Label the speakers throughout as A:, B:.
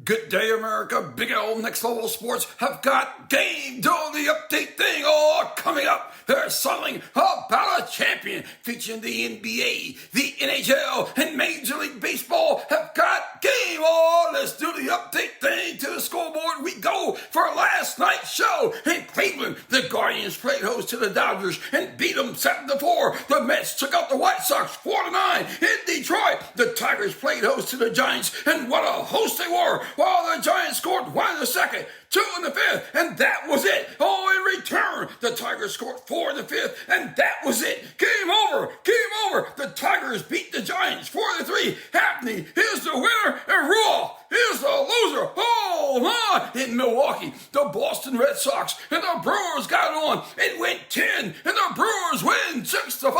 A: Good day, America. Big L Next Level Sports have got game doing the update thing all coming up. They're selling about a champion featuring the NBA, the NHL, and Major League Baseball have got game. Oh, let's do the update thing to the scoreboard. We go for last night's show in Cleveland. The Guardians played host to the Dodgers and beat them 7-4. The Mets took out the White Sox 4-9. In Detroit, the Tigers played host to the Giants, and what a host they were. While the Giants scored 1 in the second, 2 in the fifth, and that was it. Oh, in return, the Tigers scored 4 in the fifth, and that was it. Game over. The Tigers beat the Giants 4-3. Happney is the winner, and Rule is the loser. Oh, my. In Milwaukee, the Boston Red Sox and the Brewers got on and went 10, and the Brewers win 6-5 over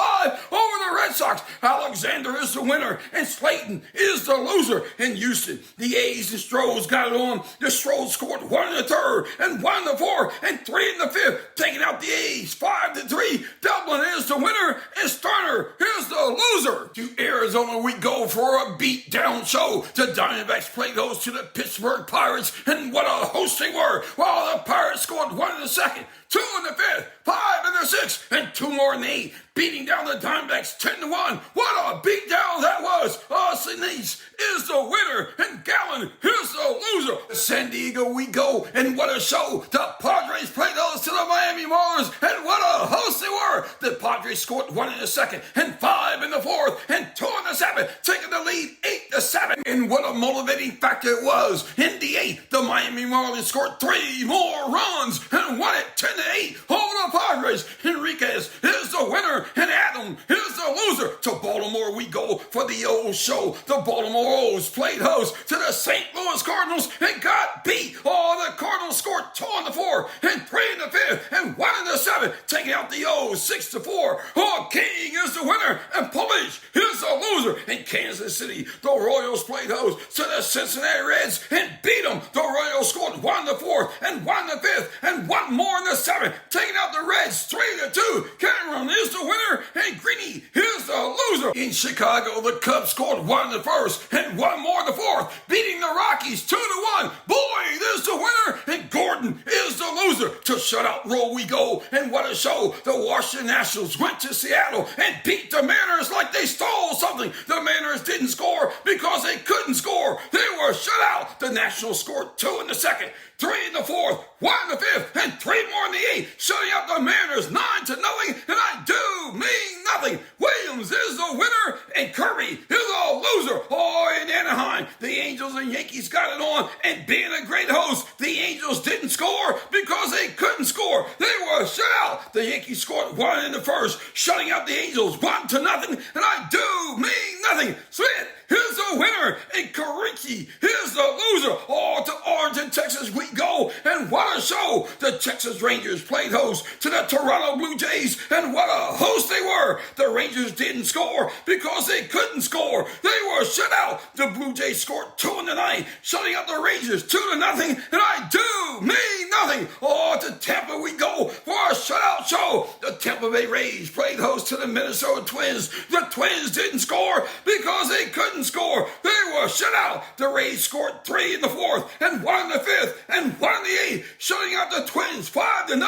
A: the Red Sox. Alexander is the winner, and Slayton is the loser. In Houston, the A's and Stros got it on. The Stros scored 1 in the third, and 1 in the fourth, and 3 in the fifth, taking out the A's 5-3. Dublin is the winner, and Sterner is the loser. To Arizona we go for a beat-down show. The Diamondbacks played host to the Pittsburgh Pirates, and what a host they were. While the Pirates scored 1 in the second, 2 in the fifth, 5 in the sixth, and 2 more in the eighth, beating down the Diamondbacks 10-1. What a beatdown that was. Sinise is the winner, and Gallen is the loser. San Diego we go, and what a show. The Padres played host to the Miami Marlins, and what a host they were. The Padres scored 1 in the second, and 5 in the fourth, and 2 in the seventh, taking the lead 8-7. And what a motivating factor it was. In the eighth, the Miami Marlins scored 3 more runs, and won it 10-8 over the Padres. Enriquez is the winner, and Adam is the loser. To Baltimore we go for the old show. The Baltimore O's played host to the St. Louis Cardinals and got beat. Oh, the Cardinals scored 2 in the fourth, and 3 in the fifth, and 1 in the seventh, taking out the O's 6-4. Oh, King is the winner, and Polish is the loser. In Kansas City, the Royals played host to the Cincinnati Reds and beat them. The Royals scored 1 in the fourth, and 1 in the fifth, and 1 more in the seventh, taking out the Reds 3-2. Cameron is the winner, and Greeny is the loser. In Chicago, the Cubs scored 1 in the first, and 1 more in the fourth, beating the Rockies 2-1. Boyd is the winner, and Gordon is the loser. To shutout roll we go, and what a show. The Washington Nationals went to Seattle and beat the Mariners like they stole something. The Mariners didn't score because they couldn't score. They were shut out. The Nationals scored 2 in the second, 3 in the fourth, 1 in the fifth, and 3 more in the eighth, shutting out the Mariners 9-0, and I do mean nothing. Williams is the winner, and Kirby is the loser. Oh, in Anaheim, the Angels and Yankees got it on, and being a great host, the Angels didn't score because they couldn't score. They were shut out. The Yankees scored 1 in the first, shutting out the Angels 1-0, and I do mean nothing. Smith is the winner, and Karichi is the loser. Oh, to Arlington, Texas we go, and what a show. The Texas Rangers played host to the Toronto Blue Jays, and what a host they were. The Rangers didn't score because they couldn't score. They were shut out. The Blue Jays scored 2 in the ninth, shutting out the Rangers 2-0, and I do mean nothing. Oh, to Tampa we go for a shutout show. The Tampa Bay Rays played host to the Minnesota Twins. The Twins didn't score because they couldn't score. They were shut out. The Rays scored 3 in the fourth, and 1 in the fifth, and 1 in the eighth, shutting out the Twins 5-0, and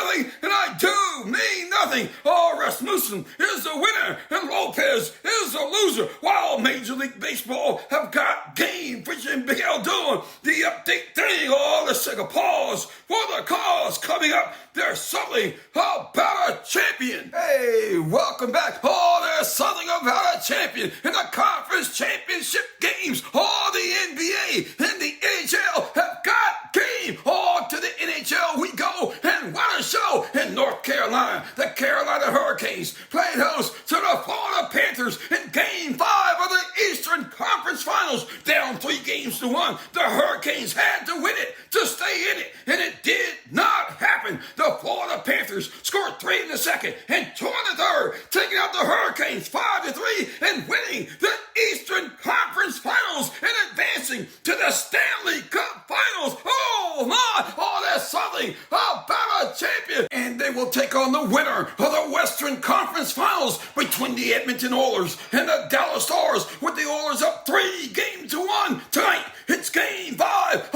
A: I do mean nothing. Oh, Rasmussen is the winner, and Lopez is the loser. While Major League Baseball have got game featuring Big L doing the update thing. Oh, let's take a pause for the cause. Coming up, there's something about a champion. Hey, welcome back. Oh, there's something about a champion in the conference championship games. Oh, the NBA and the NHL have got game. Oh, to the NHL we go, and what a show. In North Carolina, the Carolina Hurricanes played host to the Florida Panthers in Game 5 of the Eastern Conference Finals. Down 3-1, the Hurricanes had to win it to stay in it, and it did not happen. The Florida Panthers scored 3 in the second and 2 in the third, taking out the Hurricanes 5-3 and winning the Eastern Conference Finals and advancing to the Stanley Cup Finals. Oh my, oh, there's something about a champion. And they will take on the winner of the Western Conference Finals between the Edmonton Oilers and the Dallas Stars, with the Oilers up 3-1 tonight. It's Game 5 of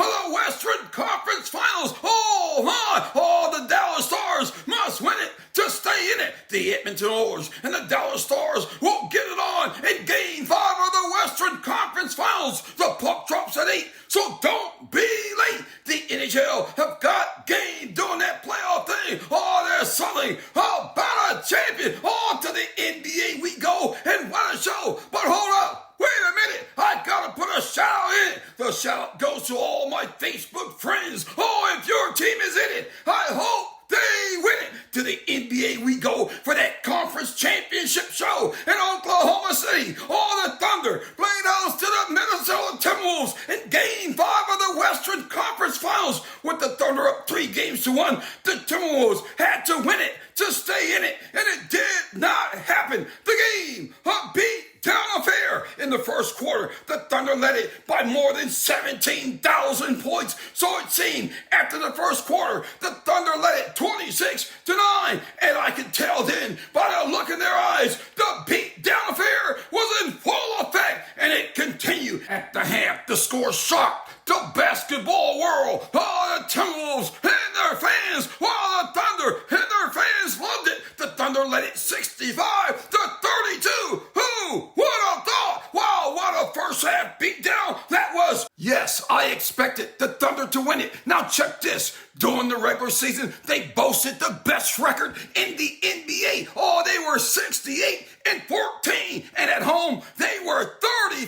A: the Dallas Stars will get it on in Game 5 of the Western Conference Finals. The puck drops at 8, so don't be late. The NHL have got game doing that playoff thing. Oh, they're suddenly about a champion. On to the NBA we go, and what a show. But hold up. Wait a minute, I gotta put a shout out in. The shout out goes to all my Facebook friends. Oh, if your team is in it, I hope they win it. To the NBA we go for that conference championship show in Oklahoma City. Oh, the Thunder played host to the Minnesota Timberwolves in Game 5 of the Western Conference Finals. With the Thunder up 3-1, the Timberwolves had to win it to stay in it, and it did not happen. The game, a beat down affair. In the first quarter, the Thunder led it by more than 17,000 points. So it seemed after the first quarter, the Thunder led it 26-9. And I could tell then by the look in their eyes, the beat down affair was in full effect. And it continued at the half. The score shocked the basketball world. Oh, the Timberwolves and their fans, while the Thunder and their fans loved it. The Thunder led it 65-32. Who would have thought? Wow, what a first half beatdown that was. Yes, I expected the Thunder to win it. Now check this. During the regular season, they boasted the best record in the NBA. Oh, they were 68-14. And at home, they were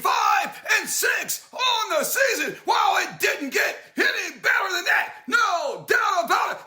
A: 35-6 on the season. Wow, it didn't get any better than that. No doubt about it.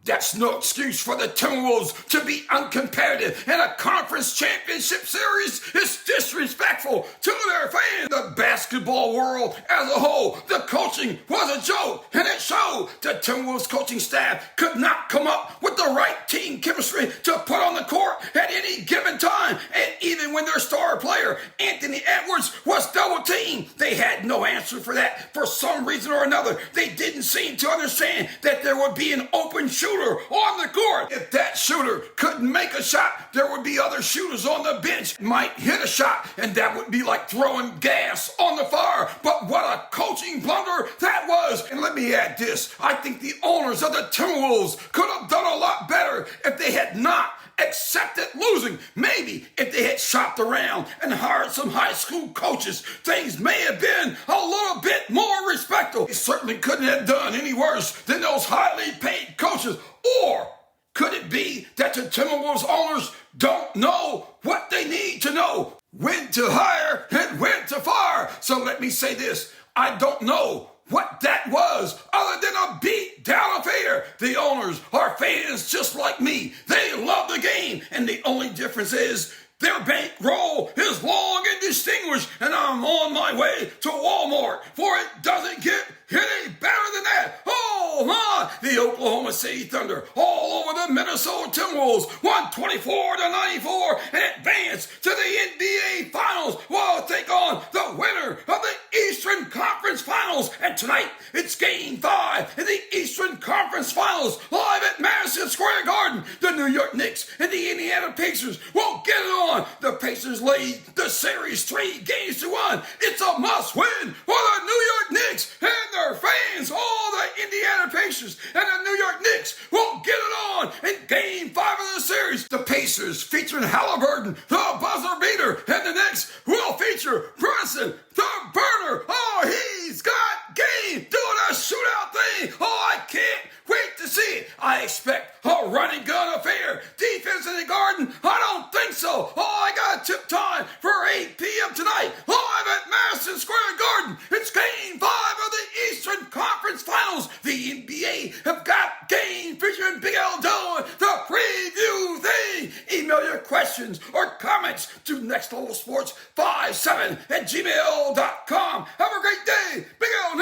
A: That's no excuse for the Timberwolves to be uncompetitive in a conference championship series. It's disrespectful to their fans. The basketball world as a whole, the coaching was a joke, and it showed. The Timberwolves coaching staff could not come up with the right team chemistry to put on the court at any given time. And even when their star player, Anthony Edwards, was double teamed, they had no answer for that. For some reason or another, they didn't seem to understand that there would be an open shooter on the court. If that shooter couldn't make a shot, there would be other shooters on the bench might hit a shot, and that would be like throwing gas on the fire. But what a coaching blunder that was. And let me add this. I think the owners of the Timberwolves could have done a lot better if they had not accepted losing. Maybe if they had shopped around and hired some high school coaches, things may have been a little bit more respectful. They certainly couldn't have done any worse than those highly paid coaches. Or could it be that the Timberwolves owners don't know what they need to know? When to hire and when to fire. So let me say this. I don't know what that was other than a beat down affair. The owners are fans just like me. They love the game, and the only difference is their bankroll is long and distinguished, and I'm on my way to Walmart, for it doesn't get any better than that. Oh my! The Oklahoma City Thunder all over the Minnesota Timberwolves, 124-94, and advance to the NBA Finals. We'll take on the winner of the Eastern Conference Finals. And tonight, it's Game 5 in the Eastern Conference Finals, live at Madison Square Garden. The New York Knicks and the Indiana Pacers will get it on. The Pacers lead the series 3-1. It's a must-win for the New York Knicks and their fans. All the Indiana Pacers and the New York Knicks will get it on in Game 5 of the series. The Pacers featuring Halliburton, the buzzer beater, and the Knicks will feature Brunson, the burner. Oh, he's got game doing a shootout thing. Oh, I can't wait to see it. I expect a running gun affair. Defense in the Garden? I don't think so. Oh, I got a tip time for 8 p.m. tonight, live at Madison Square Garden. It's Game 5 of the Eastern Conference Finals. The NBA have got game featuring Big L Doe, the preview thing. Email your questions or comments to nextlevelsports57@gmail.com. Have a great day. Big L